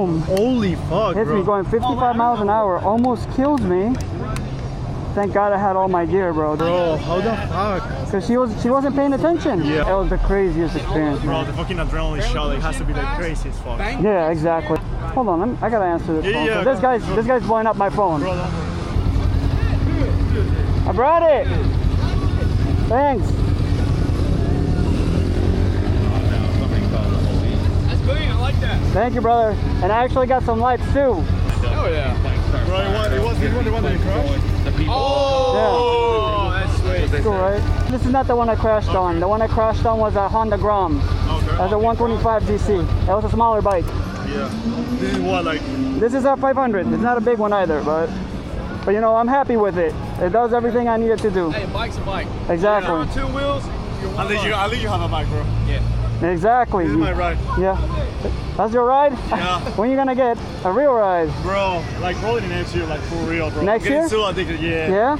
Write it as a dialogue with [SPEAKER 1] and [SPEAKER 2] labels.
[SPEAKER 1] boom.
[SPEAKER 2] Holy fuck,
[SPEAKER 1] Hits me going 55 miles an hour. Almost kills me. Thank God I had all my gear, bro.
[SPEAKER 2] Bro, how the fuck?
[SPEAKER 1] Because she wasn't paying attention.
[SPEAKER 2] Yeah.
[SPEAKER 1] That was the craziest experience,
[SPEAKER 2] Bro,
[SPEAKER 1] man.
[SPEAKER 2] the fucking adrenaline shot like has to be like crazy as fuck.
[SPEAKER 1] Yeah, exactly. Hold on, I gotta answer this phone.
[SPEAKER 2] Yeah,
[SPEAKER 1] 'Cause this guy's blowing up my phone.
[SPEAKER 2] Bro, don't worry.
[SPEAKER 1] I brought it. Thanks.
[SPEAKER 3] That's clean, I like that.
[SPEAKER 1] Thank you, brother. And I actually got some lights too.
[SPEAKER 3] Oh yeah.
[SPEAKER 2] Bro, it was the one that crashed.
[SPEAKER 3] Oh, that's sweet.
[SPEAKER 1] Cool, right? This is not the one I crashed on. The one I crashed on was a Honda Grom.
[SPEAKER 2] Okay.
[SPEAKER 1] That's a 125 GC. That was a smaller bike.
[SPEAKER 2] Yeah. This is what, like,
[SPEAKER 1] This is a 500. It's not a big one either, but you know, I'm happy with it. It does everything I needed to do.
[SPEAKER 3] Hey, a bike's a bike.
[SPEAKER 1] Exactly.
[SPEAKER 3] On two wheels, you're
[SPEAKER 2] I think you have a bike, bro.
[SPEAKER 3] Yeah.
[SPEAKER 1] Exactly.
[SPEAKER 2] This is my ride.
[SPEAKER 1] Yeah. That's your ride?
[SPEAKER 2] Yeah.
[SPEAKER 1] When you gonna get a real ride?
[SPEAKER 2] Bro, like probably next year, like for real, bro.
[SPEAKER 1] Next
[SPEAKER 2] Getting
[SPEAKER 1] year?
[SPEAKER 2] so addicted, yeah.
[SPEAKER 1] Yeah?